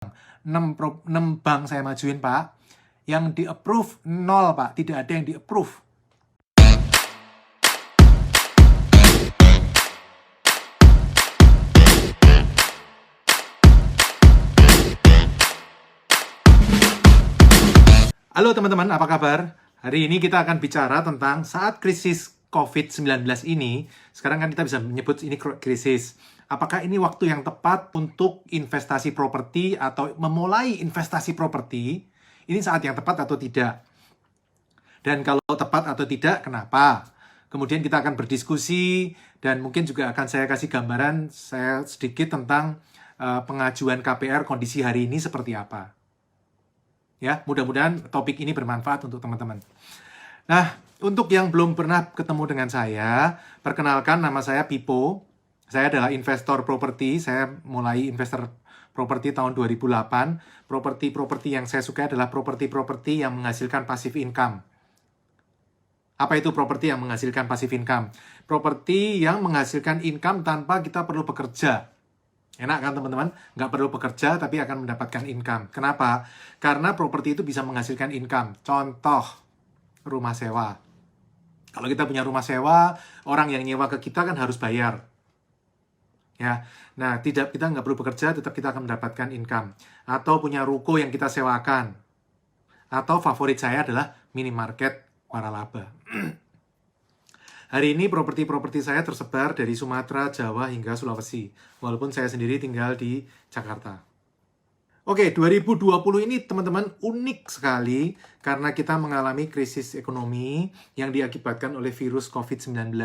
6 bank saya majuin, Pak. Yang di-approve 0, Pak. Tidak ada yang di-approve. Halo teman-teman, apa kabar? Hari ini kita akan bicara tentang saat krisis COVID-19 ini. Sekarang kan kita bisa menyebut ini krisis. Apakah ini waktu yang tepat untuk investasi properti atau memulai investasi properti? Ini saat yang tepat atau tidak? Dan kalau tepat atau tidak, kenapa? Kemudian kita akan berdiskusi dan mungkin juga akan saya kasih gambaran saya sedikit tentang pengajuan KPR kondisi hari ini seperti apa. Ya, mudah-mudahan topik ini bermanfaat untuk teman-teman. Nah, untuk yang belum pernah ketemu dengan saya, perkenalkan nama saya Pipo. Saya adalah investor properti. Saya mulai investor properti tahun 2008. Properti-properti yang saya suka adalah properti-properti yang menghasilkan passive income. Apa itu properti yang menghasilkan passive income? Properti yang menghasilkan income tanpa kita perlu bekerja. Enak kan teman-teman? Nggak perlu bekerja tapi akan mendapatkan income. Kenapa? Karena properti itu bisa menghasilkan income. Contoh, rumah sewa. Kalau kita punya rumah sewa, orang yang nyewa ke kita kan harus bayar. Ya, nah kita nggak perlu bekerja, tetap kita akan mendapatkan income. Atau punya ruko yang kita sewakan. Atau favorit saya adalah minimarket waralaba. Hari ini properti-properti saya tersebar dari Sumatera, Jawa, hingga Sulawesi. Walaupun saya sendiri tinggal di Jakarta. Oke, 2020 ini teman-teman unik sekali karena kita mengalami krisis ekonomi yang diakibatkan oleh virus COVID-19.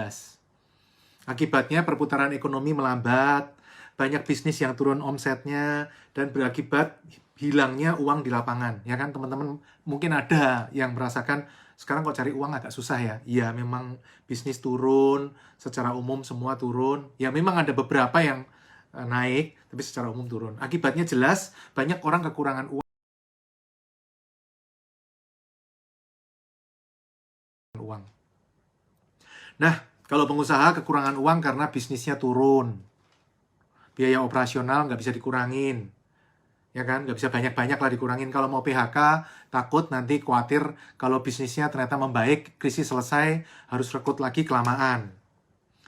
Akibatnya perputaran ekonomi melambat, banyak bisnis yang turun omsetnya, dan berakibat hilangnya uang di lapangan. Ya kan teman-teman, mungkin ada yang merasakan sekarang kok cari uang agak susah ya. Ya memang bisnis turun, secara umum semua turun. Ya memang ada beberapa yang naik, tapi secara umum turun. Akibatnya jelas banyak orang kekurangan uang. Nah, kalau pengusaha kekurangan uang karena bisnisnya turun. Biaya operasional nggak bisa dikurangin. Ya kan, nggak bisa banyak-banyak lah dikurangin. Kalau mau PHK, takut nanti khawatir kalau bisnisnya ternyata membaik, krisis selesai, harus rekrut lagi kelamaan.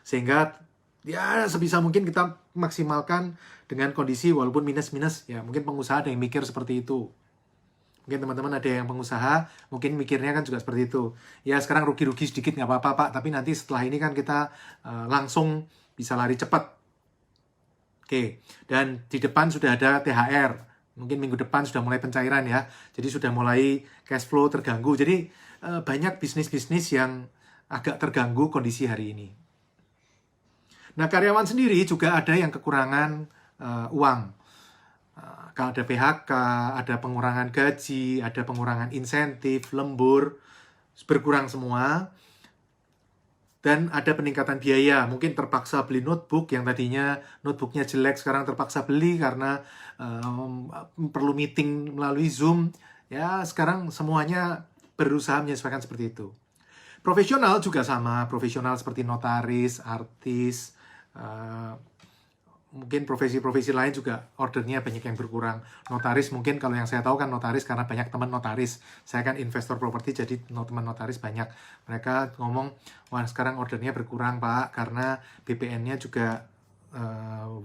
Sehingga ya sebisa mungkin kita maksimalkan dengan kondisi walaupun minus-minus. Ya mungkin pengusaha ada yang mikir seperti itu. Mungkin teman-teman ada yang pengusaha, mungkin mikirnya kan juga seperti itu. Ya sekarang rugi-rugi sedikit nggak apa-apa Pak, tapi nanti setelah ini kan kita langsung bisa lari cepat. Oke, dan di depan sudah ada THR. Mungkin minggu depan sudah mulai pencairan ya. Jadi sudah mulai cash flow terganggu. Jadi banyak bisnis-bisnis yang agak terganggu kondisi hari ini. Nah, karyawan sendiri juga ada yang kekurangan uang. Kalau ada PHK, ada pengurangan gaji, ada pengurangan insentif, lembur, berkurang semua. Dan ada peningkatan biaya, mungkin terpaksa beli notebook yang tadinya notebooknya jelek, sekarang terpaksa beli karena perlu meeting melalui Zoom. Ya, sekarang semuanya berusaha menyesuaikan seperti itu. Profesional juga sama, profesional seperti notaris, artis, mungkin profesi-profesi lain juga ordernya banyak yang berkurang. Notaris mungkin kalau yang saya tahu kan notaris karena banyak teman notaris. Saya kan investor properti jadi teman notaris banyak. Mereka ngomong, wah sekarang ordernya berkurang Pak karena BPN-nya juga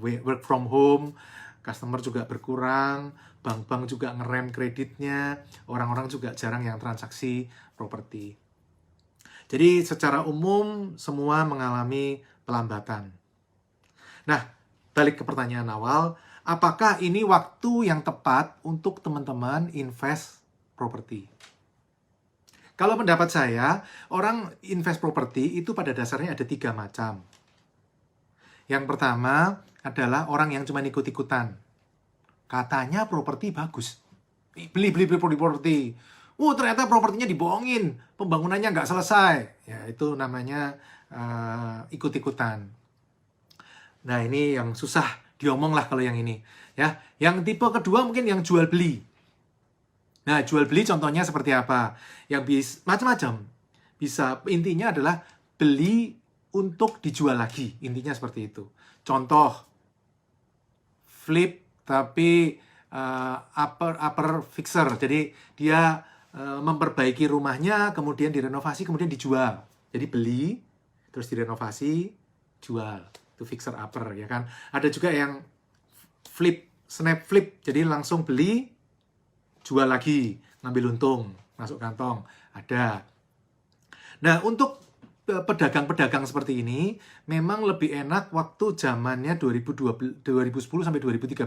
work from home, customer juga berkurang, bank-bank juga ngerem kreditnya, orang-orang juga jarang yang transaksi properti. Jadi secara umum semua mengalami pelambatan. Nah, balik ke pertanyaan awal, apakah ini waktu yang tepat untuk teman-teman invest properti? Kalau pendapat saya, orang invest properti itu pada dasarnya ada 3 macam. Yang pertama adalah orang yang cuma ikut-ikutan. Katanya properti bagus. Beli properti. Ternyata propertinya dibohongin. Pembangunannya nggak selesai. Ya, itu namanya ikut-ikutan. Nah, ini yang susah diomong lah kalau yang ini. Ya, yang tipe kedua mungkin yang jual beli. Nah, jual beli contohnya seperti apa? Yang macam-macam. Bisa intinya adalah beli untuk dijual lagi. Intinya seperti itu. Contoh flip tapi upper fixer. Jadi dia memperbaiki rumahnya, kemudian direnovasi, kemudian dijual. Jadi beli, terus direnovasi, jual. Itu fixer upper, ya kan. Ada juga yang snap flip. Jadi langsung beli, jual lagi, ngambil untung, masuk kantong. Ada. Nah, untuk pedagang-pedagang seperti ini memang lebih enak waktu zamannya 2010 sampai 2013.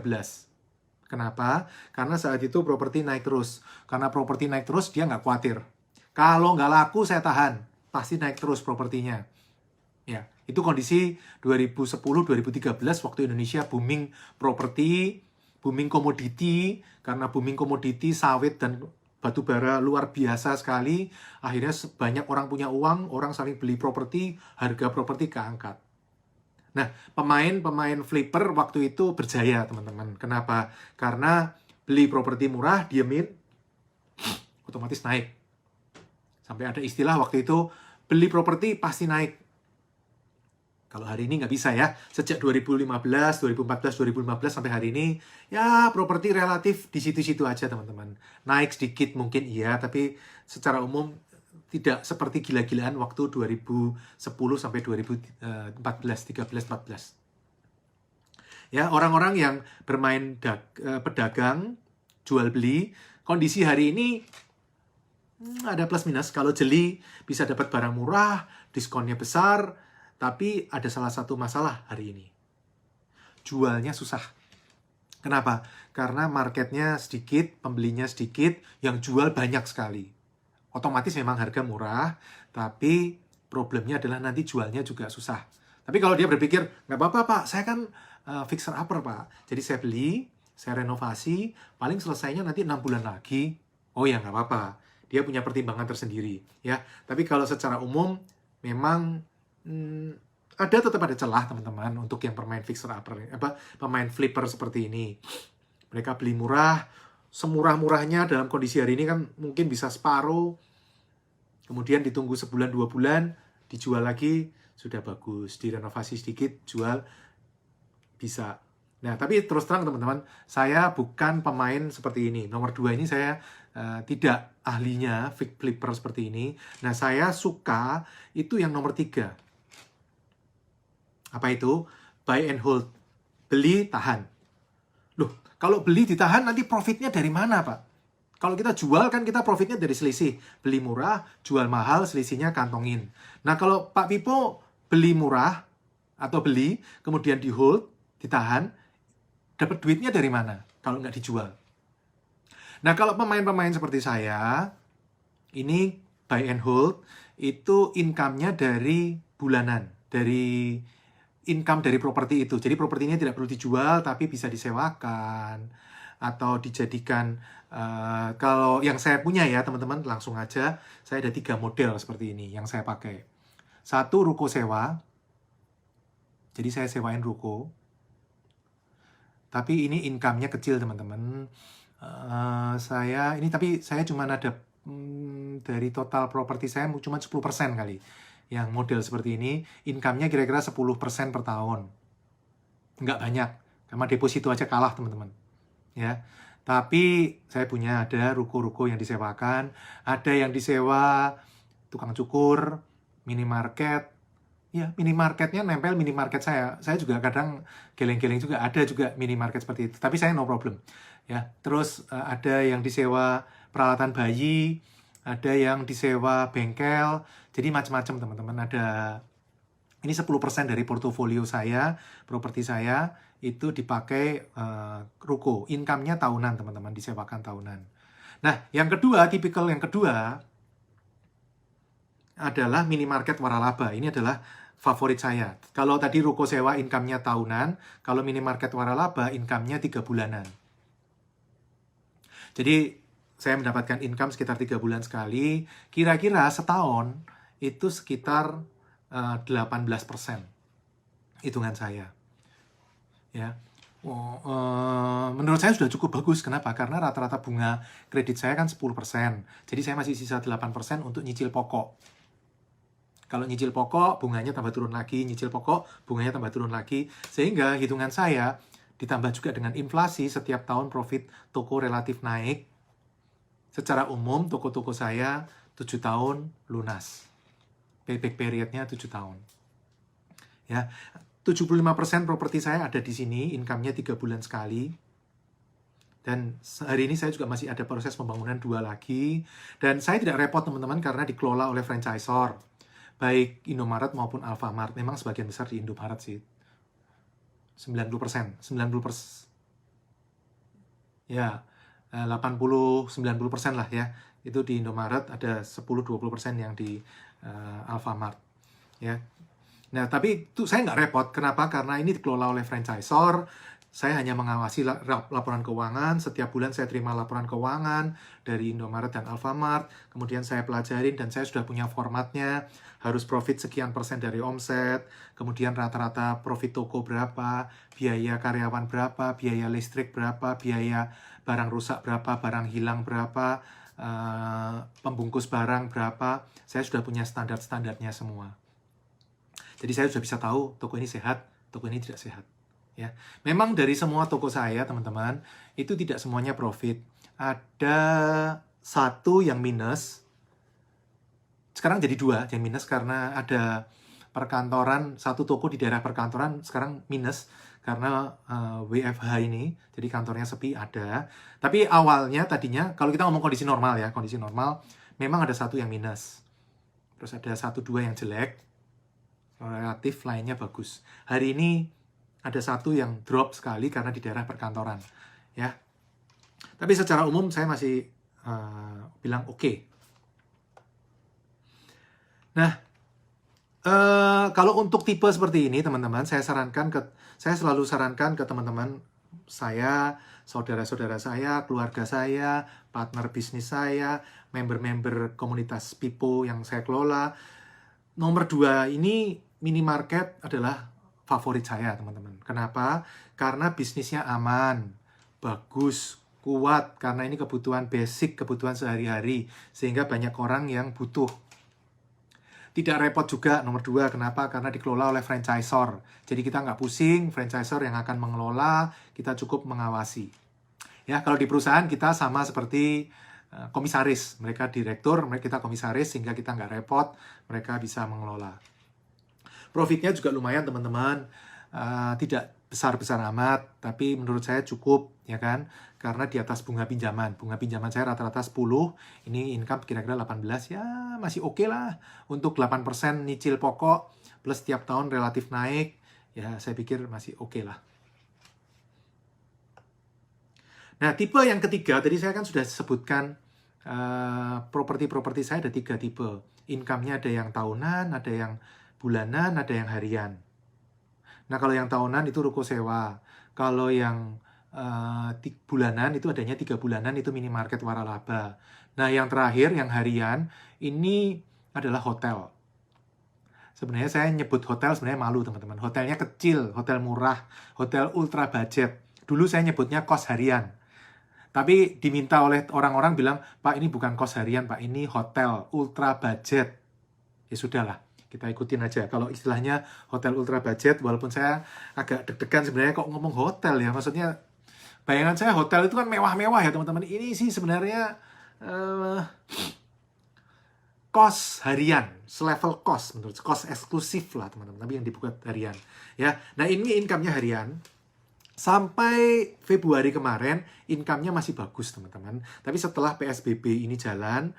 Kenapa? Karena saat itu properti naik terus. Karena properti naik terus, dia nggak khawatir. Kalau nggak laku, saya tahan. Pasti naik terus propertinya. Ya, itu kondisi 2010-2013 waktu Indonesia booming properti, booming komoditi. Karena booming komoditi, sawit, dan batu bara luar biasa sekali. Akhirnya banyak orang punya uang, orang saling beli properti, harga properti keangkat. Nah, pemain flipper waktu itu berjaya, teman-teman. Kenapa? Karena beli properti murah, diemin, otomatis naik. Sampai ada istilah waktu itu, beli properti pasti naik. Kalau hari ini nggak bisa ya. Sejak 2015, 2014, 2015 sampai hari ini, ya properti relatif di situ-situ aja, teman-teman. Naik sedikit mungkin iya, tapi secara umum tidak seperti gila-gilaan waktu 2010 sampai 2014, 13, 14. Ya, orang-orang yang bermain pedagang, jual beli, kondisi hari ini ada plus minus. Kalau jeli bisa dapat barang murah, diskonnya besar, tapi ada salah satu masalah hari ini. Jualnya susah. Kenapa? Karena marketnya sedikit, pembelinya sedikit, yang jual banyak sekali. Otomatis memang harga murah, tapi problemnya adalah nanti jualnya juga susah. Tapi kalau dia berpikir, nggak apa-apa Pak, saya kan fixer upper Pak. Jadi saya beli, saya renovasi, paling selesainya nanti 6 bulan lagi. Oh ya nggak apa-apa, dia punya pertimbangan tersendiri. Ya. Tapi kalau secara umum, memang tetap ada celah teman-teman untuk yang pemain fixer upper, pemain flipper seperti ini. Mereka beli murah, semurah-murahnya dalam kondisi hari ini kan mungkin bisa separuh, kemudian ditunggu sebulan 2 bulan, dijual lagi, sudah bagus, direnovasi sedikit, jual, bisa. Nah, tapi terus terang teman-teman, saya bukan pemain seperti ini. Nomor 2 ini saya tidak ahlinya flipper seperti ini. Nah, saya suka itu yang nomor 3. Apa itu? Buy and hold. Beli, tahan. Loh, kalau beli ditahan nanti profitnya dari mana, Pak? Kalau kita jual kan kita profitnya dari selisih. Beli murah, jual mahal, selisihnya kantongin. Nah, kalau Pak Pipo beli murah atau beli, kemudian di hold, ditahan, dapat duitnya dari mana kalau nggak dijual? Nah, kalau pemain-pemain seperti saya, ini buy and hold, itu income-nya dari bulanan, dari income dari properti itu. Jadi propertinya tidak perlu dijual, tapi bisa disewakan atau dijadikan. Kalau yang saya punya ya teman-teman, langsung aja, saya ada 3 model seperti ini yang saya pakai. 1, ruko sewa. Jadi saya sewain ruko. Tapi ini income-nya kecil teman-teman. Tapi saya cuma ada dari total properti saya cuma 10% kali. Yang model seperti ini, income-nya kira-kira 10% per tahun. Nggak banyak, karena deposito aja kalah, teman-teman. Ya. Tapi saya punya ada ruko-ruko yang disewakan, ada yang disewa tukang cukur, minimarket. Ya, minimarketnya nempel minimarket saya. Saya juga kadang geleng-geleng juga, ada juga minimarket seperti itu. Tapi saya no problem. Ya, terus ada yang disewa peralatan bayi, ada yang disewa bengkel, jadi macam-macam teman-teman. Ini 10% dari portofolio saya, properti saya, itu dipakai ruko. Income-nya tahunan teman-teman, disewakan tahunan. Nah, yang kedua, tipikal yang kedua, adalah minimarket waralaba. Ini adalah favorit saya. Kalau tadi ruko sewa income-nya tahunan, kalau minimarket waralaba income-nya 3 bulanan. Jadi, saya mendapatkan income sekitar 3 bulan sekali, kira-kira setahun itu sekitar 18% hitungan saya. Ya. Menurut saya sudah cukup bagus. Kenapa? Karena rata-rata bunga kredit saya kan 10%. Jadi saya masih sisa 8% untuk nyicil pokok. Kalau nyicil pokok, bunganya tambah turun lagi, nyicil pokok, bunganya tambah turun lagi. Sehingga hitungan saya ditambah juga dengan inflasi, setiap tahun profit toko relatif naik. Secara umum, toko-toko saya 7 tahun lunas. Payback periodnya 7 tahun. Ya, 75% properti saya ada di sini, income-nya 3 bulan sekali. Dan hari ini saya juga masih ada proses pembangunan 2 lagi. Dan saya tidak repot teman-teman karena dikelola oleh franchisor. Baik Indomaret maupun Alfamart. Memang sebagian besar di Indomaret sih. 90%. 90%. Ya, 80-90% lah ya. Itu di Indomaret, ada 10-20% yang di Alfamart. Ya. Nah, tapi itu saya nggak repot. Kenapa? Karena ini dikelola oleh franchisor. Saya hanya mengawasi laporan keuangan. Setiap bulan saya terima laporan keuangan dari Indomaret dan Alfamart. Kemudian saya pelajarin dan saya sudah punya formatnya. Harus profit sekian persen dari omset. Kemudian rata-rata profit toko berapa, biaya karyawan berapa, biaya listrik berapa, biaya barang rusak berapa, barang hilang berapa, pembungkus barang berapa. Saya sudah punya standar-standarnya semua. Jadi saya sudah bisa tahu toko ini sehat, toko ini tidak sehat. Ya, memang dari semua toko saya, teman-teman, itu tidak semuanya profit. Ada satu yang minus. Sekarang jadi 2 yang minus karena ada perkantoran, satu toko di daerah perkantoran sekarang minus karena WFH ini, jadi kantornya sepi ada. Tapi awalnya tadinya, kalau kita ngomong kondisi normal ya, kondisi normal, memang ada satu yang minus. Terus ada 1-2 yang jelek, relatif lainnya bagus. Hari ini ada satu yang drop sekali karena di daerah perkantoran, ya. Tapi secara umum saya masih bilang oke. Nah, kalau untuk tipe seperti ini, teman-teman, saya selalu sarankan ke teman-teman saya, saudara-saudara saya, keluarga saya, partner bisnis saya, member-member komunitas Pipo yang saya kelola. Nomor 2 ini minimarket adalah favorit saya, teman-teman. Kenapa? Karena bisnisnya aman, bagus, kuat, karena ini kebutuhan basic, kebutuhan sehari-hari, sehingga banyak orang yang butuh. Tidak repot juga, nomor 2, kenapa? Karena dikelola oleh franchisor. Jadi kita nggak pusing, franchisor yang akan mengelola, kita cukup mengawasi. Ya, kalau di perusahaan kita sama seperti komisaris. Mereka direktur, kita komisaris, sehingga kita nggak repot, mereka bisa mengelola. Profitnya juga lumayan, teman-teman. Tidak besar-besar amat, tapi menurut saya cukup, ya kan? Karena di atas bunga pinjaman. Bunga pinjaman saya rata-rata 10, ini income kira-kira 18, ya masih oke lah. Untuk 8% nyicil pokok, plus tiap tahun relatif naik, ya saya pikir masih oke lah. Nah, tipe yang ketiga, tadi saya kan sudah sebutkan properti-properti saya ada 3 tipe. Income-nya ada yang tahunan, ada yang bulanan, ada yang harian. Nah, kalau yang tahunan itu ruko sewa. Kalau yang bulanan itu adanya 3 bulanan, itu minimarket waralaba. Nah, yang terakhir, yang harian, ini adalah hotel. Sebenarnya saya nyebut hotel sebenarnya malu, teman-teman. Hotelnya kecil, hotel murah, hotel ultra budget. Dulu saya nyebutnya kos harian. Tapi diminta oleh orang-orang bilang, Pak, ini bukan kos harian, Pak, ini hotel ultra budget. Ya sudahlah, kita ikutin aja. Kalau istilahnya hotel ultra budget, walaupun saya agak deg-degan sebenarnya kok ngomong hotel ya. Maksudnya, bayangan saya hotel itu kan mewah-mewah ya, teman-teman. Ini sih sebenarnya kos harian, selevel kos, menurut kos eksklusif lah, teman-teman. Tapi yang dibuat harian. Ya, nah ini income-nya harian. Sampai Februari kemarin, income-nya masih bagus, teman-teman. Tapi setelah PSBB ini jalan,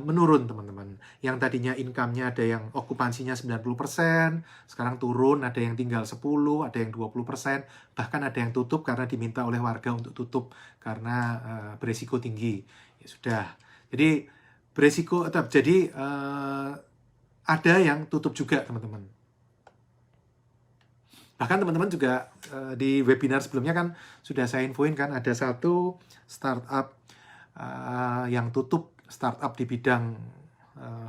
menurun, teman-teman. Yang tadinya income-nya ada yang okupansinya 90%, sekarang turun, ada yang tinggal 10%, ada yang 20%, bahkan ada yang tutup karena diminta oleh warga untuk tutup, karena beresiko tinggi. Ya sudah. Jadi, beresiko, jadi ada yang tutup juga, teman-teman. Bahkan teman-teman juga di webinar sebelumnya kan sudah saya infoin kan ada satu startup yang tutup, startup di bidang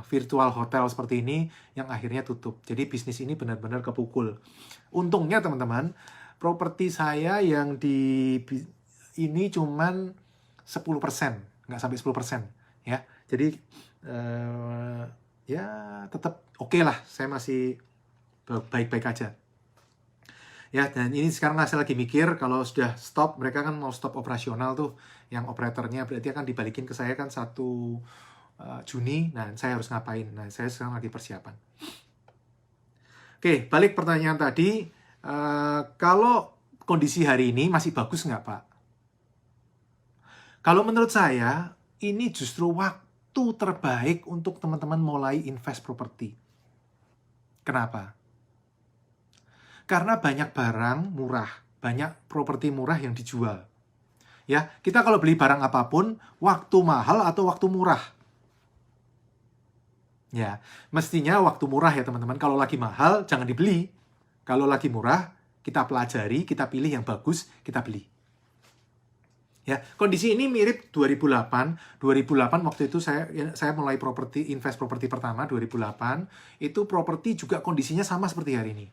virtual hotel seperti ini yang akhirnya tutup. Jadi bisnis ini benar-benar kepukul. Untungnya teman-teman, properti saya yang di ini cuman 10%, nggak sampai 10%. Ya, jadi ya tetap oke lah, saya masih baik-baik aja. Ya, dan ini sekarang saya lagi mikir kalau sudah stop, mereka kan mau stop operasional tuh, yang operatornya berarti akan dibalikin ke saya kan 1 Juni. Nah, saya harus ngapain? Nah, saya sekarang lagi persiapan. Oke, balik pertanyaan tadi. Kalau kondisi hari ini masih bagus nggak, Pak? Kalau menurut saya, ini justru waktu terbaik untuk teman-teman mulai invest properti. Kenapa? Karena banyak barang murah, banyak properti murah yang dijual. Ya, kita kalau beli barang apapun, waktu mahal atau waktu murah. Ya, mestinya waktu murah ya teman-teman. Kalau lagi mahal, jangan dibeli. Kalau lagi murah, kita pelajari, kita pilih yang bagus, kita beli. Ya, kondisi ini mirip 2008. 2008 waktu itu saya mulai invest properti pertama 2008. Itu properti juga kondisinya sama seperti hari ini.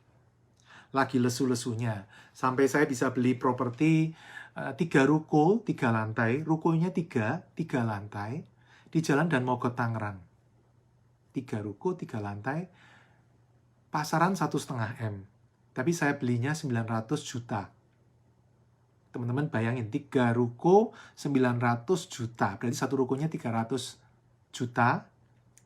Lagi lesu-lesunya. Sampai saya bisa beli properti 3 ruko, 3 lantai. Rukonya 3 lantai di Jalan Dan Mogot Tangerang. 3 ruko, 3 lantai. Pasaran 1,5 M. Tapi saya belinya 900 juta. Teman-teman bayangin, 3 ruko 900 juta. Berarti satu rukonya 300 juta,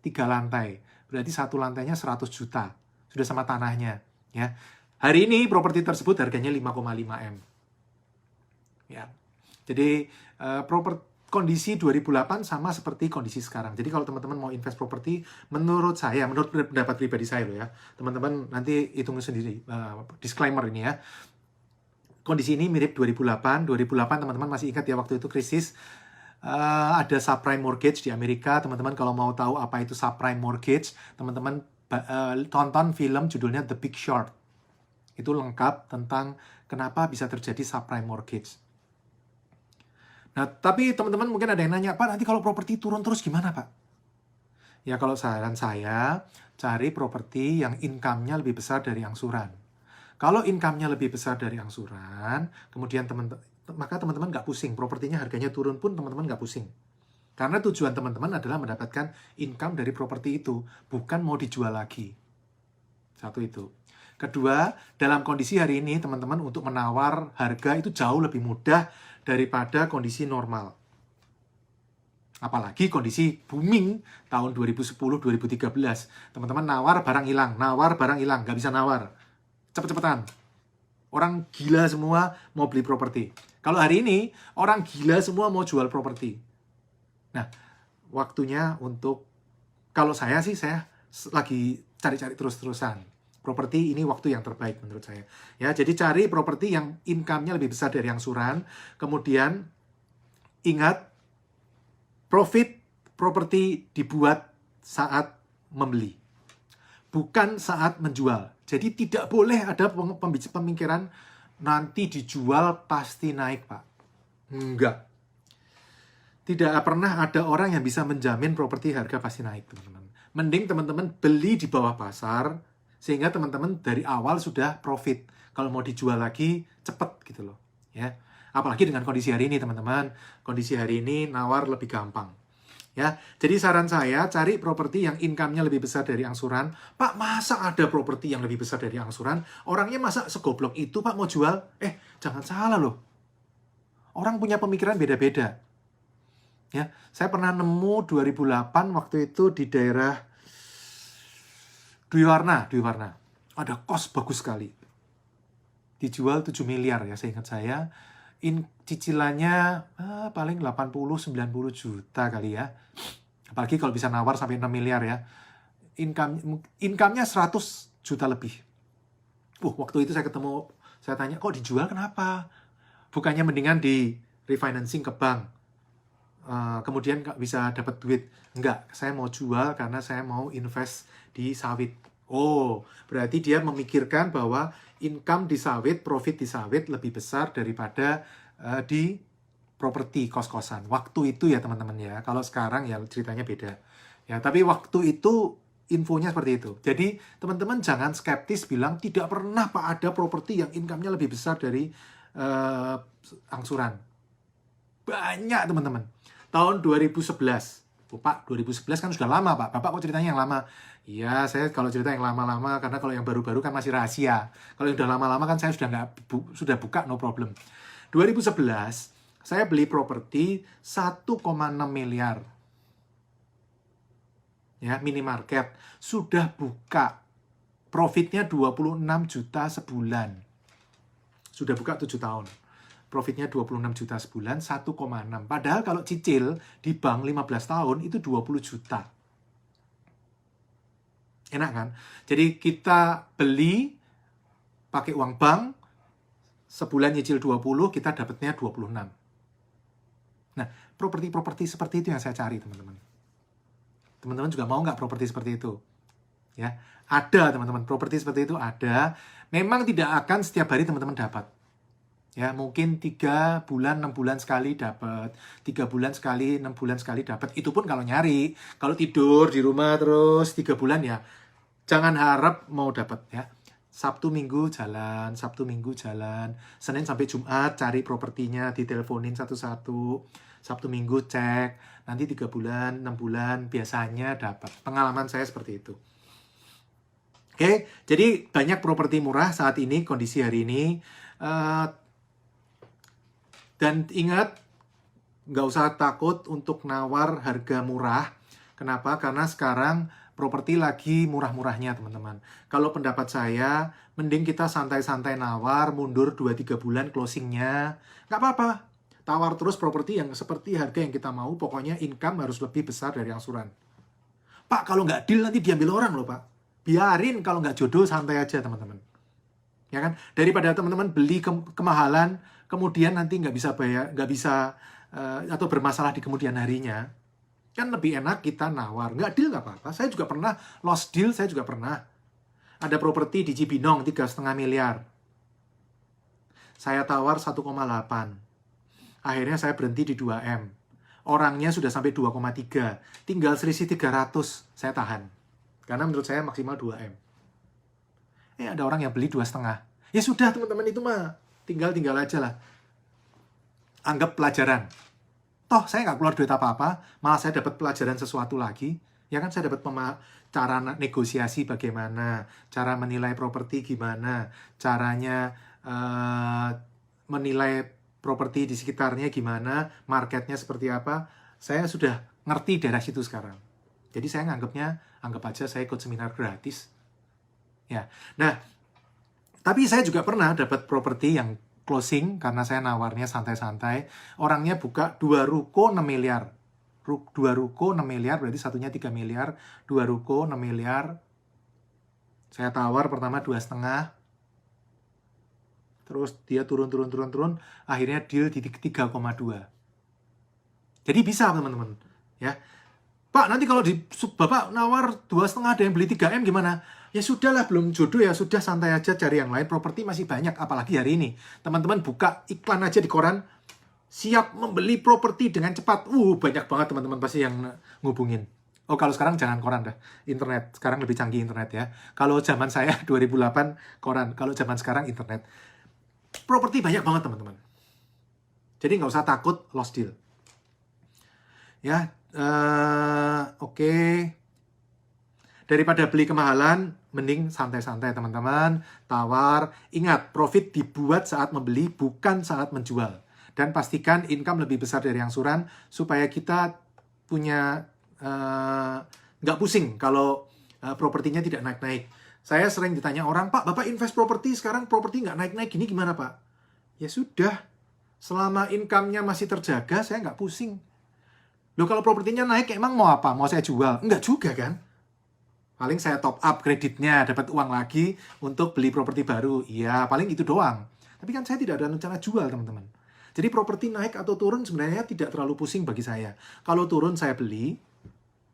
3 lantai. Berarti satu lantainya 100 juta. Sudah sama tanahnya. Ya. Hari ini properti tersebut harganya 5,5 M. Ya. Jadi kondisi 2008 sama seperti kondisi sekarang. Jadi kalau teman-teman mau invest properti, menurut saya, menurut pendapat pribadi saya loh ya, teman-teman nanti hitung sendiri, disclaimer ini ya. Kondisi ini mirip 2008. 2008 teman-teman masih ingat ya waktu itu krisis. Ada subprime mortgage di Amerika. Teman-teman kalau mau tahu apa itu subprime mortgage, teman-teman tonton film judulnya The Big Short. Itu lengkap tentang kenapa bisa terjadi subprime mortgage. Nah, tapi teman-teman mungkin ada yang nanya, Pak, nanti kalau properti turun terus gimana, Pak? Ya, kalau saran saya, cari properti yang income-nya lebih besar dari angsuran. Kalau income-nya lebih besar dari angsuran, kemudian maka teman-teman nggak pusing. Propertinya harganya turun pun teman-teman nggak pusing. Karena tujuan teman-teman adalah mendapatkan income dari properti itu, bukan mau dijual lagi. Satu itu. Kedua, dalam kondisi hari ini, teman-teman untuk menawar harga itu jauh lebih mudah daripada kondisi normal. Apalagi kondisi booming tahun 2010-2013. Teman-teman nawar barang hilang, nggak bisa nawar. Cepet-cepetan. Orang gila semua mau beli properti. Kalau hari ini, orang gila semua mau jual properti. Nah, waktunya untuk, kalau saya sih, saya lagi cari-cari terus-terusan. Properti ini waktu yang terbaik menurut saya. Ya, jadi cari properti yang income-nya lebih besar dari angsuran. Kemudian ingat, profit properti dibuat saat membeli, bukan saat menjual. Jadi tidak boleh ada pemikiran nanti dijual pasti naik, Pak. Enggak. Tidak pernah ada orang yang bisa menjamin properti harga pasti naik, teman-teman. Mending teman-teman beli di bawah pasar, sehingga teman-teman dari awal sudah profit. Kalau mau dijual lagi, cepet gitu loh. Ya. Apalagi dengan kondisi hari ini, teman-teman. Kondisi hari ini nawar lebih gampang. Ya. Jadi saran saya, cari properti yang income-nya lebih besar dari angsuran. Pak, masa ada properti yang lebih besar dari angsuran? Orangnya masa segoblok itu, Pak, mau jual? Jangan salah loh. Orang punya pemikiran beda-beda. Ya, saya pernah nemu 2008 waktu itu di daerah Dwi Warna. Ada kos bagus sekali. Dijual 7 miliar ya, saya ingat saya. Cicilannya paling 80-90 juta kali ya. Apalagi kalau bisa nawar sampai 6 miliar ya. Income-nya 100 juta lebih. Waktu itu saya tanya, kok dijual kenapa? Bukannya mendingan di refinancing ke bank. Kemudian bisa dapat duit. Enggak, saya mau jual karena saya mau invest di sawit. Berarti dia memikirkan bahwa income di sawit, profit di sawit lebih besar daripada di properti kos-kosan. Waktu itu ya teman-teman ya. Kalau sekarang ya ceritanya beda. Ya, tapi waktu itu infonya seperti itu. Jadi teman-teman jangan skeptis bilang tidak pernah Pak ada properti yang income-nya lebih besar dari angsuran. Banyak teman-teman. Tahun 2011 Oh, Pak, 2011 kan sudah lama, Pak. Bapak kok ceritanya yang lama? Iya, saya kalau cerita yang lama-lama, karena kalau yang baru-baru kan masih rahasia. Kalau yang udah lama-lama kan saya sudah sudah buka, no problem. 2011, saya beli properti 1,6 miliar. Ya, minimarket. Sudah buka. Profitnya 26 juta sebulan. Sudah buka 7 tahun. Profitnya 26 juta sebulan, 1,6. Padahal kalau cicil di bank 15 tahun itu 20 juta. Enak kan? Jadi kita beli pakai uang bank, sebulan nyicil 20, kita dapatnya 26. Nah, properti-properti seperti itu yang saya cari, teman-teman. Teman-teman juga mau nggak properti seperti itu? Ya, ada teman-teman, properti seperti itu ada. Memang tidak akan setiap hari teman-teman dapat. Ya, mungkin 3 bulan, 6 bulan sekali dapat. 3 bulan sekali, 6 bulan sekali dapat. Itu pun kalau nyari. Kalau tidur di rumah terus 3 bulan ya, jangan harap mau dapat ya. Sabtu Minggu jalan, Sabtu Minggu jalan. Senin sampai Jumat cari propertinya, diteleponin satu-satu. Sabtu Minggu cek. Nanti 3 bulan, 6 bulan biasanya dapat. Pengalaman saya seperti itu. Oke, jadi banyak properti murah saat ini, kondisi hari ini. Dan ingat, nggak usah takut untuk nawar harga murah. Kenapa? Karena sekarang properti lagi murah-murahnya, teman-teman. Kalau pendapat saya, mending kita santai-santai nawar, mundur 2-3 bulan closingnya. Nggak apa-apa. Tawar terus properti yang seperti harga yang kita mau, pokoknya income harus lebih besar dari angsuran. Pak, kalau nggak deal nanti diambil orang loh, Pak. Biarin, kalau nggak jodoh, santai aja, teman-teman. Ya kan? Daripada teman-teman beli kemahalan, kemudian nanti nggak bisa bayar, nggak bisa atau bermasalah di kemudian harinya, kan lebih enak kita nawar. Nggak deal nggak apa-apa. Saya juga pernah lost deal, saya juga pernah. Ada properti di Cibinong 3,5 miliar. Saya tawar 1,8. Akhirnya saya berhenti di 2M. Orangnya sudah sampai 2,3. Tinggal selisih 300, saya tahan. Karena menurut saya maksimal 2M. Ada orang yang beli 2,5. Ya sudah teman-teman, itu mah tinggal aja lah. Anggap pelajaran. Toh saya nggak keluar duit apa-apa, malah saya dapat pelajaran sesuatu lagi. Ya kan, saya dapat cara negosiasi bagaimana, cara menilai properti gimana, caranya menilai properti di sekitarnya gimana, marketnya seperti apa. Saya sudah ngerti daerah situ sekarang. Jadi saya anggap aja saya ikut seminar gratis. Ya, nah, tapi saya juga pernah dapat properti yang closing karena saya nawarnya santai-santai. Orangnya buka 2 ruko 6 miliar. 2 ruko 6 miliar, berarti satunya 3 miliar. 2 ruko 6 miliar. Saya tawar pertama 2,5. Terus dia turun. Akhirnya deal di 3,2. Jadi bisa, teman-teman. Ya, Pak, nanti kalau Bapak nawar 2,5 ada yang beli 3M gimana? Ya sudahlah, belum jodoh ya sudah, santai aja cari yang lain. Properti masih banyak, apalagi hari ini. Teman-teman buka iklan aja di koran, siap membeli properti dengan cepat. Banyak banget teman-teman pasti yang ngubungin. Oh, kalau sekarang jangan koran dah, internet. Sekarang lebih canggih internet ya. Kalau zaman saya 2008 koran, kalau zaman sekarang internet. Properti banyak banget teman-teman. Jadi nggak usah takut lost deal. Ya, oke. Daripada beli kemahalan, mending santai-santai teman-teman, tawar. Ingat, profit dibuat saat membeli, bukan saat menjual. Dan pastikan income lebih besar dari angsuran, supaya kita punya, nggak pusing kalau propertinya tidak naik-naik. Saya sering ditanya orang, Pak, Bapak invest properti, sekarang properti nggak naik-naik, gini gimana Pak? Ya sudah, selama income-nya masih terjaga, saya nggak pusing. Loh, kalau propertinya naik, emang mau apa? Mau saya jual? Enggak juga kan? Paling saya top up kreditnya, dapat uang lagi untuk beli properti baru. Iya, paling itu doang. Tapi kan saya tidak ada rencana jual, teman-teman. Jadi properti naik atau turun sebenarnya tidak terlalu pusing bagi saya. Kalau turun saya beli,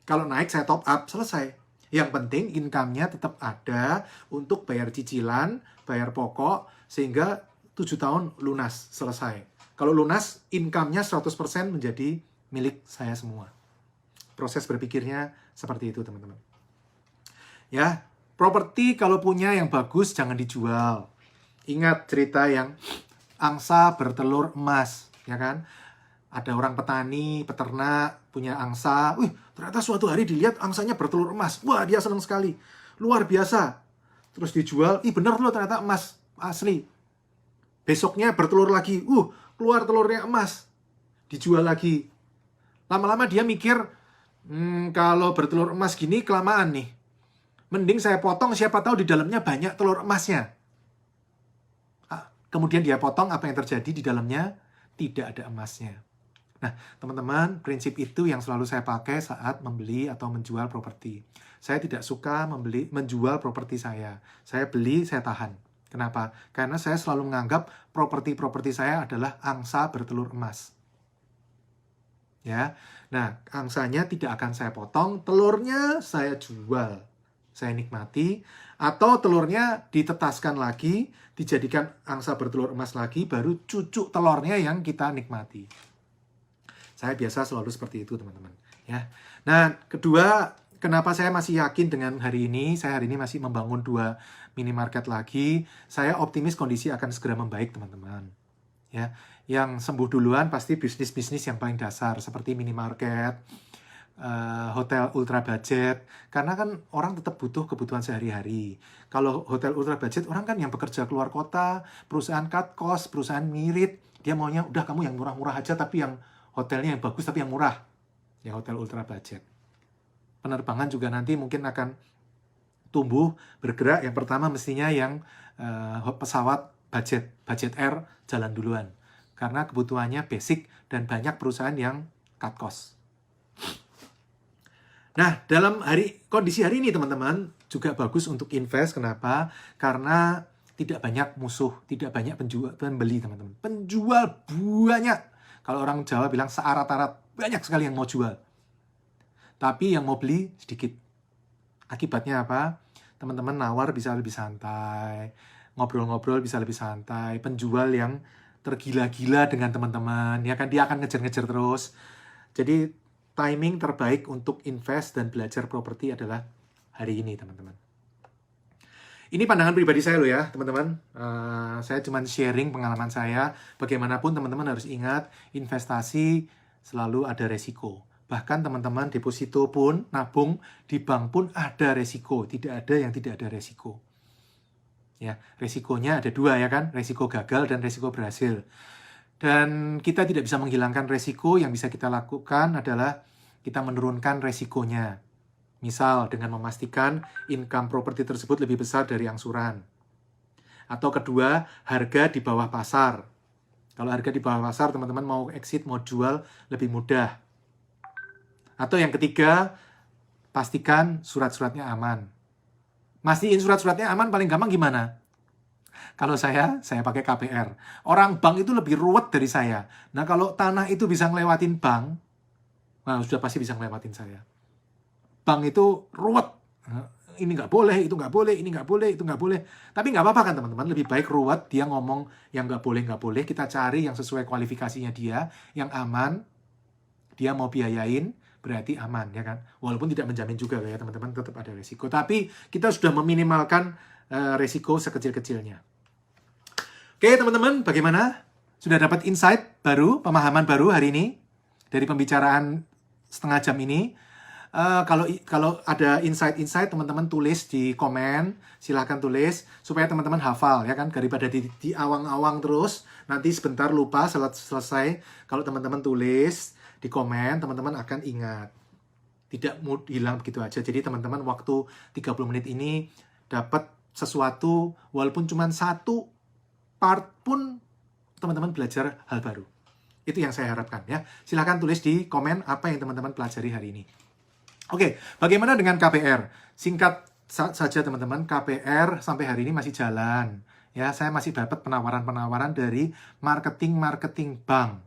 kalau naik saya top up, selesai. Yang penting income-nya tetap ada untuk bayar cicilan, bayar pokok, sehingga 7 tahun lunas, selesai. Kalau lunas, income-nya 100% menjadi milik saya semua. Proses berpikirnya seperti itu, teman-teman. Ya, properti kalau punya yang bagus jangan dijual. Ingat cerita yang angsa bertelur emas, ya kan? Ada orang petani, peternak, punya angsa. Wih, ternyata suatu hari dilihat angsanya bertelur emas. Wah, dia senang sekali. Luar biasa. Terus dijual, ih bener loh ternyata emas asli. Besoknya bertelur lagi. Keluar telurnya emas. Dijual lagi. Lama-lama dia mikir, kalau bertelur emas gini kelamaan nih. Mending saya potong, siapa tahu di dalamnya banyak telur emasnya. Kemudian dia potong, apa yang terjadi di dalamnya? Tidak ada emasnya. Nah, teman-teman, prinsip itu yang selalu saya pakai saat membeli atau menjual properti. Saya tidak suka menjual properti saya. Saya beli, saya tahan. Kenapa? Karena saya selalu menganggap properti-properti saya adalah angsa bertelur emas. Ya. Nah, angsanya tidak akan saya potong, telurnya saya jual. Saya nikmati, atau telurnya ditetaskan lagi, dijadikan angsa bertelur emas lagi, baru cucuk telurnya yang kita nikmati. Saya biasa selalu seperti itu, teman-teman. Ya. Nah, kedua, kenapa saya masih yakin dengan hari ini? Saya hari ini masih membangun 2 minimarket lagi. Saya optimis kondisi akan segera membaik, teman-teman. Ya, yang sembuh duluan pasti bisnis-bisnis yang paling dasar seperti minimarket, hotel ultra budget, karena kan orang tetap butuh kebutuhan sehari-hari. Kalau hotel ultra budget, orang kan yang bekerja keluar kota, perusahaan cut cost, perusahaan ngirit, dia maunya udah kamu yang murah-murah aja, tapi yang hotelnya yang bagus tapi yang murah. Ya, hotel ultra budget. Penerbangan juga nanti mungkin akan tumbuh, bergerak. Yang pertama mestinya yang pesawat budget air jalan duluan. Karena kebutuhannya basic dan banyak perusahaan yang cut cost. Nah, dalam kondisi hari ini, teman-teman, juga bagus untuk invest. Kenapa? Karena tidak banyak musuh, tidak banyak pembeli, teman-teman. Penjual banyak. Kalau orang Jawa bilang searat-arat, banyak sekali yang mau jual. Tapi yang mau beli sedikit. Akibatnya apa? Teman-teman nawar bisa lebih santai, ngobrol-ngobrol bisa lebih santai. Penjual yang tergila-gila dengan teman-teman, ya kan, dia akan ngejar-ngejar terus. Jadi timing terbaik untuk invest dan belajar properti adalah hari ini, teman-teman. Ini pandangan pribadi saya loh ya, teman-teman. Saya cuma sharing pengalaman saya. Bagaimanapun teman-teman harus ingat, investasi selalu ada resiko. Bahkan teman-teman deposito pun, nabung di bank pun ada resiko. Tidak ada yang tidak ada resiko. Ya, resikonya ada 2 ya kan, resiko gagal dan resiko berhasil. Dan kita tidak bisa menghilangkan resiko. Yang bisa kita lakukan adalah kita menurunkan resikonya. Misal dengan memastikan income properti tersebut lebih besar dari angsuran. Atau kedua, harga di bawah pasar. Kalau harga di bawah pasar, teman-teman mau exit, mau jual lebih mudah. Atau yang ketiga, pastikan surat-suratnya aman. Mastiin surat-suratnya aman paling gampang gimana? Kalau saya pakai KPR. Orang bank itu lebih ruwet dari saya. Nah, kalau tanah itu bisa ngelewatin bank, nah sudah pasti bisa ngelewatin saya. Bank itu ruwet. Ini nggak boleh, itu nggak boleh, ini nggak boleh, itu nggak boleh. Tapi nggak apa-apa kan teman-teman, lebih baik ruwet, dia ngomong yang nggak boleh, kita cari yang sesuai kualifikasinya dia, yang aman, dia mau biayain, berarti aman, ya kan? Walaupun tidak menjamin juga ya teman-teman, tetap ada resiko. Tapi kita sudah meminimalkan resiko sekecil-kecilnya. Oke teman-teman, bagaimana? Sudah dapat insight baru, pemahaman baru hari ini dari pembicaraan setengah jam ini? Kalau ada insight-insight, teman-teman tulis di komen, silahkan tulis supaya teman-teman hafal ya kan, daripada di awang-awang terus nanti sebentar lupa selesai. Kalau teman-teman tulis di komen, teman-teman akan ingat, tidak hilang begitu aja. Jadi teman-teman waktu 30 menit ini dapat sesuatu, walaupun cuma 1 part pun teman-teman belajar hal baru. Itu yang saya harapkan ya. Silahkan tulis di komen apa yang teman-teman pelajari hari ini. Oke, bagaimana dengan KPR? Singkat saja teman-teman, KPR sampai hari ini masih jalan. Ya, saya masih dapat penawaran-penawaran dari marketing bank.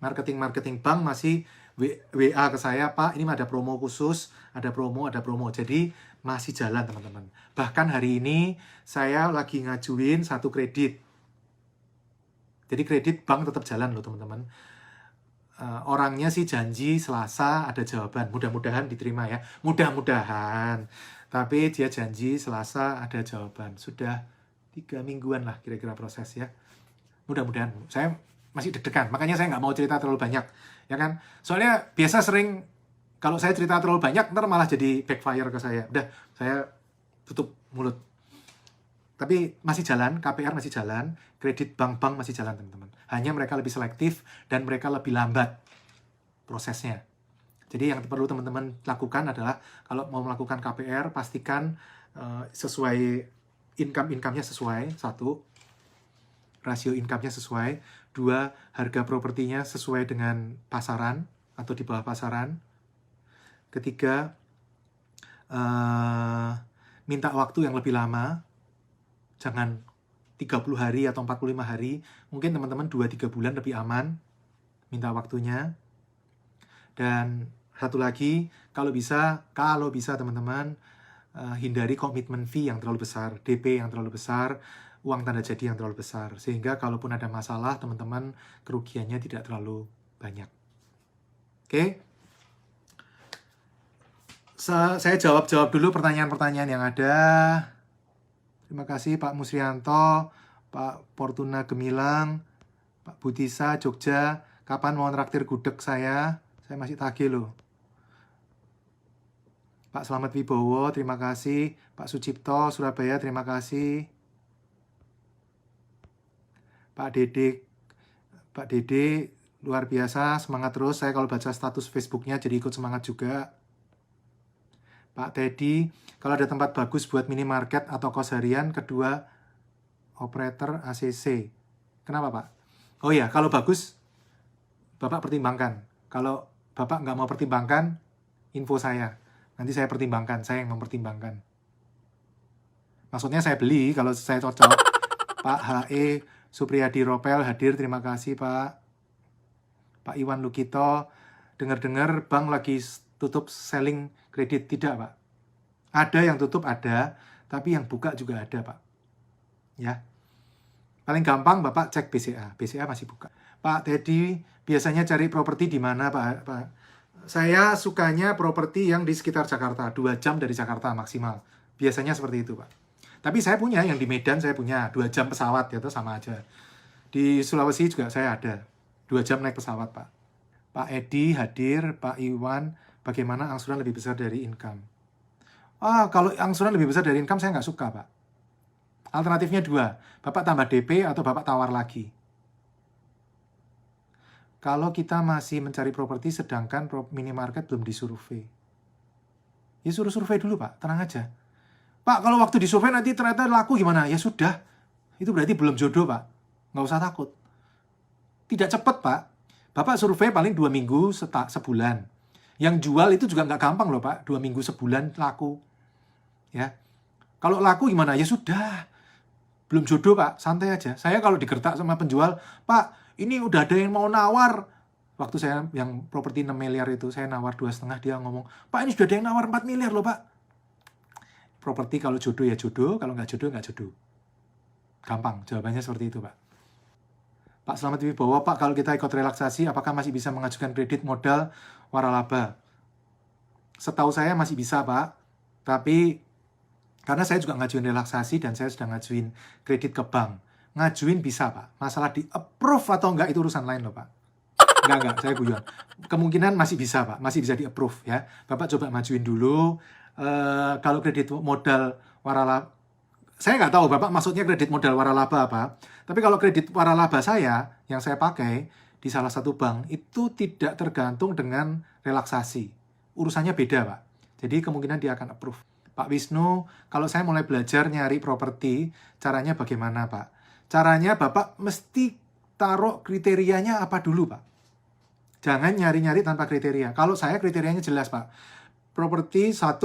Marketing bank masih WA ke saya, Pak, ini ada promo khusus, ada promo. Jadi masih jalan teman-teman. Bahkan hari ini saya lagi ngajuin 1 kredit. Jadi kredit bank tetap jalan loh teman-teman. Orangnya sih janji Selasa ada jawaban, mudah-mudahan diterima ya, mudah-mudahan. Tapi dia janji Selasa ada jawaban, sudah 3 mingguan lah kira-kira proses ya. Mudah-mudahan, saya masih deg-degan. Makanya saya nggak mau cerita terlalu banyak, ya kan? Soalnya biasa sering kalau saya cerita terlalu banyak, ntar malah jadi backfire ke saya. Udah, saya tutup mulut. Tapi masih jalan, KPR masih jalan, kredit bank-bank masih jalan, teman-teman. Hanya mereka lebih selektif dan mereka lebih lambat prosesnya. Jadi yang perlu teman-teman lakukan adalah kalau mau melakukan KPR, pastikan sesuai income-nya sesuai, 1, rasio income-nya sesuai, 2, harga propertinya sesuai dengan pasaran atau di bawah pasaran, 3, minta waktu yang lebih lama, jangan 30 hari atau 45 hari, mungkin teman-teman 2-3 bulan lebih aman minta waktunya. Dan satu lagi, kalau bisa teman-teman, hindari komitmen fee yang terlalu besar, DP yang terlalu besar, uang tanda jadi yang terlalu besar, sehingga kalaupun ada masalah, teman-teman kerugiannya tidak terlalu banyak. Oke? Saya jawab dulu pertanyaan-pertanyaan yang ada. Terima kasih Pak Musrianto, Pak Fortuna Gemilang, Pak Budisa, Jogja. Kapan mau traktir gudeg saya? Saya masih tagih loh. Pak Slamet Wibowo, terima kasih. Pak Sucipto, Surabaya, terima kasih. Pak Dede, luar biasa, semangat terus. Saya kalau baca status Facebooknya jadi ikut semangat juga. Pak Teddy, kalau ada tempat bagus buat minimarket atau kos harian, kedua operator ACC. Kenapa Pak? Oh ya, kalau bagus, Bapak pertimbangkan. Kalau Bapak nggak mau pertimbangkan, info saya. Nanti saya pertimbangkan, saya yang mempertimbangkan. Maksudnya saya beli, kalau saya cocok. Pak HE Supriyadi Ropel hadir, terima kasih Pak. Pak Iwan Lukito, dengar-dengar bank lagi tutup selling kredit. Tidak Pak. Ada yang tutup, ada. Tapi yang buka juga ada Pak. Ya. Paling gampang Bapak cek BCA. BCA masih buka. Pak Teddy, biasanya cari properti di mana Pak? Saya sukanya properti yang di sekitar Jakarta. 2 jam dari Jakarta maksimal. Biasanya seperti itu Pak. Tapi saya punya yang di Medan, saya punya 2 jam pesawat, itu sama aja. Di Sulawesi juga saya ada 2 jam naik pesawat Pak. Pak Edi hadir, Pak Iwan, bagaimana angsuran lebih besar dari income? Kalau angsuran lebih besar dari income saya nggak suka Pak. Alternatifnya 2, Bapak tambah DP atau Bapak tawar lagi. Kalau kita masih mencari properti sedangkan minimarket belum disurvei, ya suruh survei dulu Pak, tenang aja. Pak, kalau waktu disurvei nanti ternyata laku gimana? Ya sudah, itu berarti belum jodoh Pak, nggak usah takut. Tidak cepat Pak, Bapak survei paling 2 minggu, sebulan. Yang jual itu juga nggak gampang loh Pak, 2 minggu sebulan laku. Ya, kalau laku gimana? Ya sudah, belum jodoh Pak, santai aja. Saya kalau digertak sama penjual, Pak, ini udah ada yang mau nawar. Waktu saya yang properti 6 miliar itu, saya nawar 2,5, dia ngomong, Pak ini sudah ada yang nawar 4 miliar loh Pak. Properti kalau jodoh ya jodoh, kalau nggak jodoh, nggak jodoh. Gampang, jawabannya seperti itu Pak. Pak Slamet Wibowo, Pak kalau kita ikut relaksasi, apakah masih bisa mengajukan kredit modal waralaba? Setahu saya masih bisa Pak, tapi karena saya juga ngajuin relaksasi dan saya sudah ngajuin kredit ke bank. Ngajuin bisa Pak, masalah di approve atau enggak itu urusan lain loh Pak. Enggak, saya guyon. Kemungkinan masih bisa Pak, masih bisa di approve ya. Bapak coba majuin dulu. Kalau kredit modal waralaba, saya nggak tahu Bapak maksudnya kredit modal waralaba apa. Tapi kalau kredit waralaba saya, yang saya pakai di salah satu bank, itu tidak tergantung dengan relaksasi. Urusannya beda Pak. Jadi kemungkinan dia akan approve. Pak Wisnu, kalau saya mulai belajar nyari properti, caranya bagaimana Pak? Caranya Bapak mesti taruh kriterianya apa dulu Pak. Jangan nyari-nyari tanpa kriteria. Kalau saya kriterianya jelas Pak. Properti 1,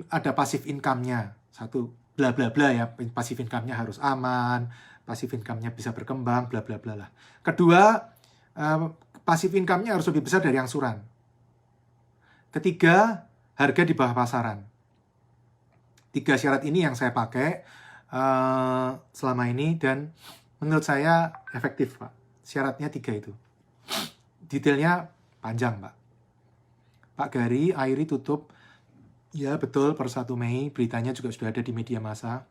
ada passive income-nya. 1, bla bla bla ya. Passive income-nya harus aman. Passive income-nya bisa berkembang, bla bla bla lah. Kedua, passive income-nya harus lebih besar dari angsuran. Ketiga, harga di bawah pasaran. 3 syarat ini yang saya pakai selama ini dan menurut saya efektif Pak. Syaratnya 3 itu. Detailnya panjang Pak. Pak Gary, Airi tutup. Ya betul, per 1 Mei. Beritanya juga sudah ada di media massa.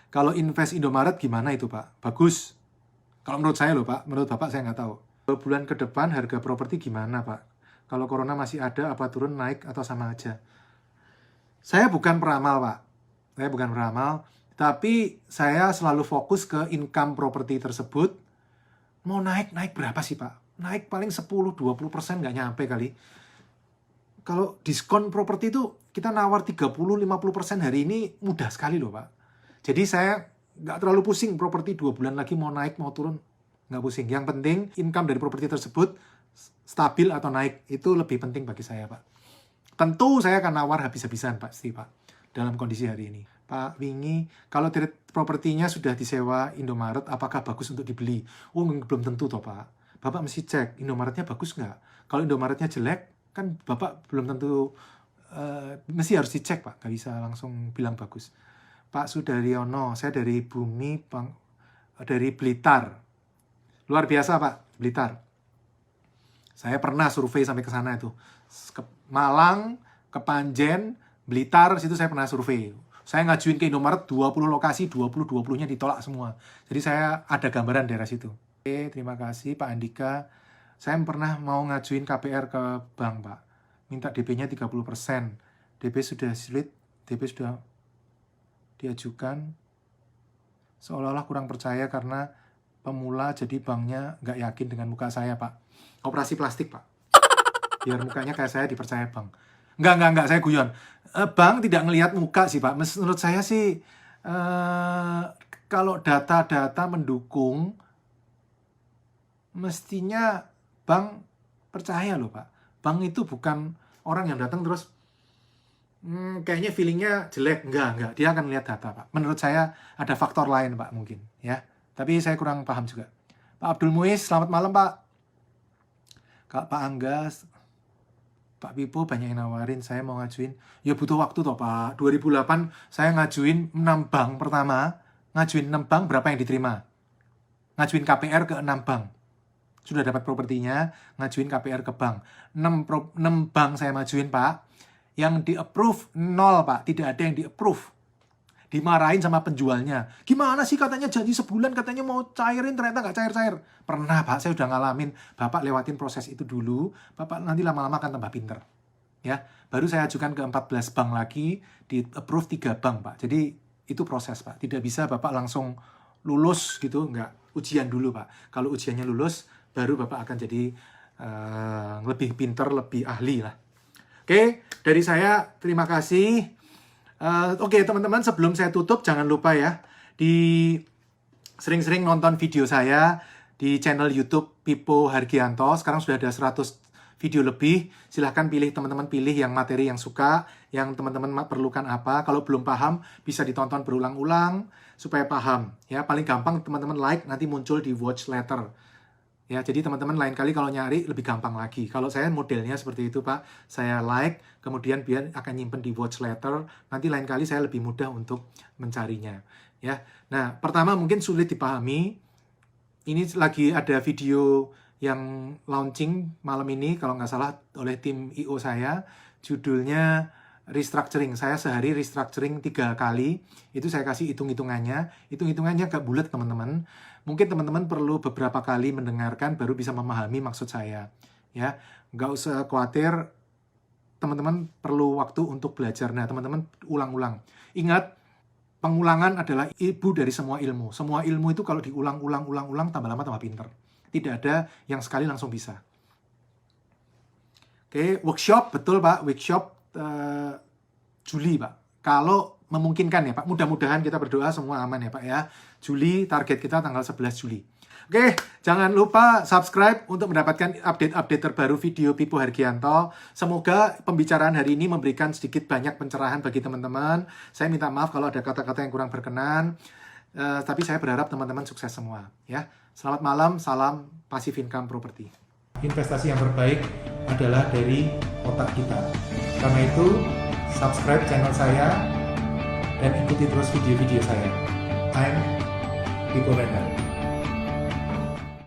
Kalau invest Indomaret gimana itu Pak? Bagus. Kalau menurut saya loh Pak, menurut Bapak saya nggak tahu. 2 bulan ke depan harga properti gimana Pak? Kalau corona masih ada, apa turun, naik, atau sama aja? Saya bukan peramal Pak, saya bukan peramal, tapi saya selalu fokus ke income properti tersebut. Mau naik berapa sih Pak? Naik paling 10-20% nggak nyampe kali. Kalau diskon properti itu kita nawar 30-50% hari ini mudah sekali loh Pak. Jadi saya nggak terlalu pusing properti 2 bulan lagi mau naik mau turun, nggak pusing. Yang penting income dari properti tersebut stabil atau naik, itu lebih penting bagi saya Pak. Tentu saya akan nawar habis-habisan pasti Pak dalam kondisi hari ini. Pak Wingi, kalau propertinya sudah disewa Indomaret, apakah bagus untuk dibeli? Oh, belum tentu toh Pak. Bapak mesti cek Indomaretnya bagus nggak. Kalau Indomaretnya jelek, kan Bapak belum tentu, mesti harus dicek Pak, nggak bisa langsung bilang bagus. Pak Sudaryono, saya dari dari Blitar. Luar biasa Pak, Blitar. Saya pernah survei sampai ke sana itu. Ke Malang, ke Panjen, Blitar, situ saya pernah survei. Saya ngajuin ke Indomaret 20 lokasi, 20-20-nya ditolak semua. Jadi saya ada gambaran daerah situ. Oke, terima kasih Pak Andika. Saya pernah mau ngajuin KPR ke bank, Pak. Minta DP-nya 30%. DP sudah sulit, DP sudah diajukan. Seolah-olah kurang percaya karena pemula, jadi banknya nggak yakin dengan muka saya, Pak. Operasi plastik, Pak. Biar mukanya kayak saya dipercaya bank. Enggak, saya guyon. Bank tidak ngelihat muka sih, Pak. Menurut saya sih, kalau data-data mendukung, mestinya bank percaya loh Pak. Bank itu bukan orang yang datang terus kayaknya feelingnya jelek. Enggak. Dia akan lihat data Pak. Menurut saya ada faktor lain Pak mungkin ya. Tapi saya kurang paham juga. Pak Abdul Muiz, selamat malam Pak. Pak Anggas, Pak Pipo banyak yang nawarin, saya mau ngajuin. Ya butuh waktu toh Pak. 2008 saya ngajuin 6 bank pertama. Ngajuin 6 bank berapa yang diterima? Ngajuin KPR ke 6 bank. Sudah dapat propertinya, ngajuin KPR ke bank. 6 bank saya majuin, Pak. Yang di-approve, 0, Pak. Tidak ada yang di-approve. Dimarahin sama penjualnya. Gimana sih katanya janji sebulan, katanya mau cairin, ternyata nggak cair-cair. Pernah, Pak. Saya udah ngalamin. Bapak lewatin proses itu dulu, Bapak nanti lama-lama akan tambah pinter. Ya, baru saya ajukan ke 14 bank lagi, di-approve 3 bank, Pak. Jadi, itu proses, Pak. Tidak bisa Bapak langsung lulus gitu, nggak. Ujian dulu, Pak. Kalau ujiannya lulus, baru Bapak akan jadi lebih pinter, lebih ahli lah. Oke, dari saya terima kasih. Oke, teman-teman, sebelum saya tutup, jangan lupa ya, sering-sering nonton video saya di channel YouTube Pipo Hargianto. Sekarang sudah ada 100 video lebih. Silahkan pilih, teman-teman pilih yang materi yang suka, yang teman-teman perlukan apa. Kalau belum paham, bisa ditonton berulang-ulang supaya paham. Ya, paling gampang teman-teman like, nanti muncul di watch letter. Ya, jadi teman-teman lain kali kalau nyari lebih gampang lagi. Kalau saya modelnya seperti itu, Pak. Saya like, kemudian biar akan nyimpen di watch letter. Nanti lain kali saya lebih mudah untuk mencarinya. Ya. Nah, pertama mungkin sulit dipahami. Ini lagi ada video yang launching malam ini, kalau nggak salah oleh tim IO saya. Judulnya restructuring. Saya sehari restructuring 3 kali. Itu saya kasih hitung-hitungannya. Hitung-hitungannya agak bulat, teman-teman. Mungkin teman-teman perlu beberapa kali mendengarkan baru bisa memahami maksud saya. Ya, nggak usah khawatir, teman-teman perlu waktu untuk belajar. Nah, teman-teman ulang-ulang. Ingat, pengulangan adalah ibu dari semua ilmu. Semua ilmu itu kalau diulang-ulang, tambah lama tambah pinter. Tidak ada yang sekali langsung bisa. Oke, workshop, betul Pak. Workshop Juli, Pak. Kalau memungkinkan ya Pak, mudah-mudahan kita berdoa semua aman ya Pak ya. Juli, target kita tanggal 11 Juli. Oke, jangan lupa subscribe untuk mendapatkan update-update terbaru video Pipo Hargianto. Semoga pembicaraan hari ini memberikan sedikit banyak pencerahan bagi teman-teman. Saya minta maaf kalau ada kata-kata yang kurang berkenan. Tapi saya berharap teman-teman sukses semua ya. Selamat malam, salam Passive Income Property. Investasi yang terbaik adalah dari otak kita. Karena itu, subscribe channel saya dan ikuti terus video-video saya. I'm Pipo Lender.